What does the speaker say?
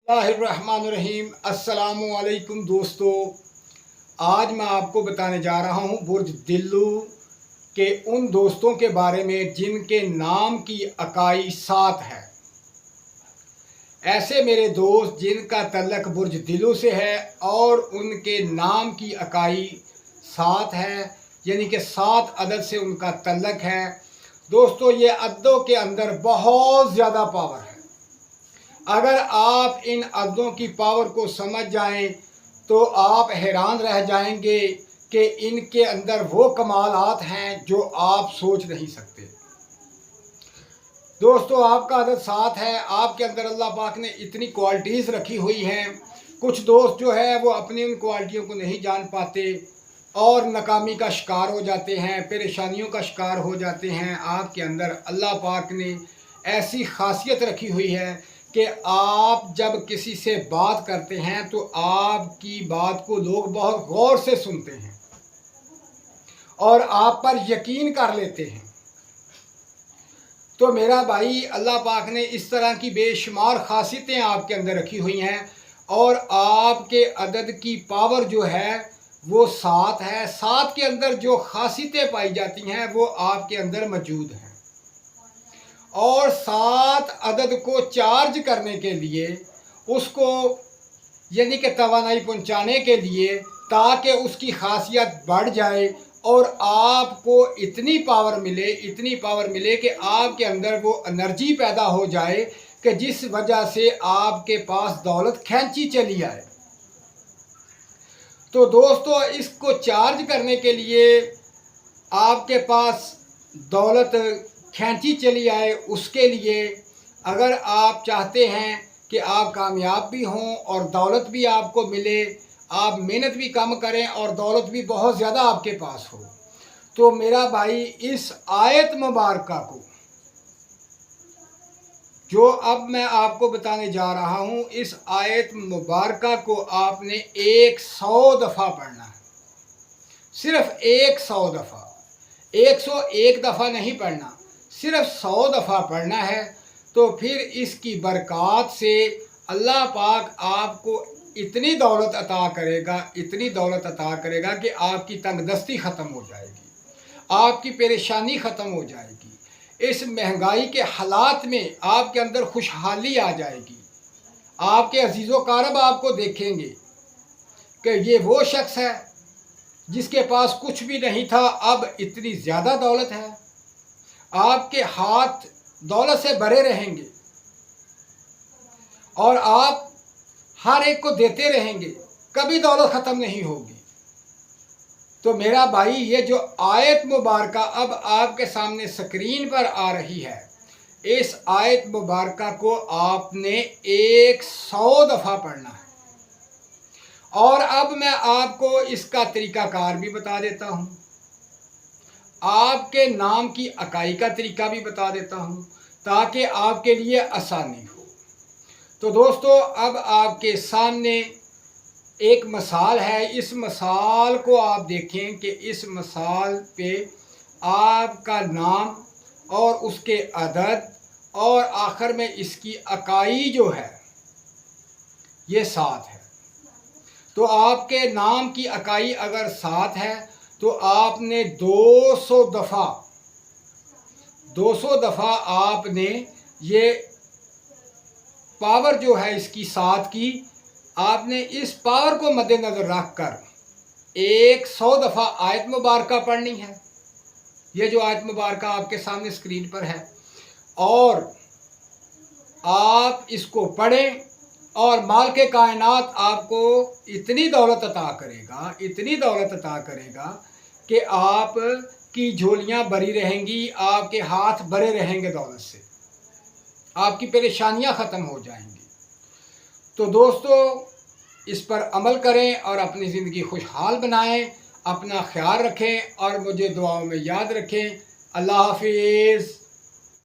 बिस्मिल्लाहिर्रहमानिर्रहीम। अस्सलामु अलैकुम दोस्तों, आज मैं आपको बताने जा रहा हूँ बुर्ज दिल्लू के उन दोस्तों के बारे में जिनके नाम की अकाई 7 है। ऐसे मेरे दोस्त जिनका तल्लक बुर्ज दिल्लू से है और उनके नाम की अकाई 7 है, यानी कि 7 अदद से उनका तल्लक है। दोस्तों, ये अददों के अंदर बहुत ज़्यादा पावर है। अगर आप इन अददों की पावर को समझ जाएं तो आप हैरान रह जाएंगे कि इनके अंदर वो कमालात हैं जो आप सोच नहीं सकते। दोस्तों, आपका अदद 7 है, आपके अंदर अल्लाह पाक ने इतनी क्वालिटीज़ रखी हुई हैं। कुछ दोस्त जो है वो अपनी उन क्वालिटियों को नहीं जान पाते और नाकामी का शिकार हो जाते हैं, परेशानियों का शिकार हो जाते हैं। आपके अंदर अल्लाह पाक ने ऐसी खासियत रखी हुई है कि आप जब किसी से बात करते हैं तो आपकी बात को लोग बहुत गौर से सुनते हैं और आप पर यकीन कर लेते हैं। तो मेरा भाई, अल्लाह पाक ने इस तरह की बेशुमार खासियतें आपके अंदर रखी हुई हैं और आपके अदद की पावर जो है वो 7 है। 7 के अंदर जो खासियतें पाई जाती हैं वो आपके अंदर मौजूद हैं और 7 अदद को चार्ज करने के लिए, उसको यानी कि तवानाई पहुंचाने के लिए, ताकि उसकी खासियत बढ़ जाए और आपको इतनी पावर मिले कि आपके अंदर वो एनर्जी पैदा हो जाए कि जिस वजह से आपके पास दौलत खींची चली आए। तो दोस्तों, इसको चार्ज करने के लिए आपके पास दौलत खींची चली आए, उसके लिए अगर आप चाहते हैं कि आप कामयाब भी हों और दौलत भी आपको मिले, आप मेहनत भी कम करें और दौलत भी बहुत ज़्यादा आपके पास हो, तो मेरा भाई इस आयत मुबारका को जो अब मैं आपको बताने जा रहा हूँ, इस आयत मुबारका को आपने 100 दफ़ा पढ़ना है। सिर्फ 100 दफ़ा, 101 दफ़ा नहीं पढ़ना, सिर्फ 100 दफ़ा पढ़ना है। तो फिर इसकी बरक़ात से अल्लाह पाक आपको इतनी दौलत अता करेगा कि आपकी तंगदस्ती ख़त्म हो जाएगी, आपकी परेशानी ख़त्म हो जाएगी। इस महंगाई के हालात में आपके अंदर खुशहाली आ जाएगी। आपके अजीज़ो कारब आपको देखेंगे कि ये वो शख्स है जिसके पास कुछ भी नहीं था, अब इतनी ज़्यादा दौलत है। आपके हाथ दौलत से भरे रहेंगे और आप हर एक को देते रहेंगे, कभी दौलत ख़त्म नहीं होगी। तो मेरा भाई, ये जो आयत मुबारका अब आपके सामने स्क्रीन पर आ रही है, इस आयत मुबारका को आपने 100 दफ़ा पढ़ना है। और अब मैं आपको इसका तरीक़ाकार भी बता देता हूँ, आपके नाम की अकाई का तरीका भी बता देता हूँ ताकि आपके लिए आसानी हो। तो दोस्तों, अब आपके सामने एक मिसाल है। इस मिसाल को आप देखें कि इस मिसाल पे आपका नाम और उसके अदद और आखिर में इसकी अकाई जो है ये 7 है। तो आपके नाम की अकाई अगर 7 है तो आपने 200 दफ़ा आपने ये पावर जो है इसकी 7 की, आपने इस पावर को मद्देनज़र रख कर 100 दफ़ा आयत मुबारका पढ़नी है। ये जो आयत मुबारका आपके सामने स्क्रीन पर है, और आप इसको पढ़ें और माल के कायनात आपको इतनी दौलत अता करेगा कि आप की झोलियां भरी रहेंगी, आपके हाथ भरे रहेंगे दौलत से, आपकी परेशानियां ख़त्म हो जाएंगी। तो दोस्तों, इस पर अमल करें और अपनी ज़िंदगी खुशहाल बनाएं। अपना ख्याल रखें और मुझे दुआओं में याद रखें। अल्लाह हाफिज़।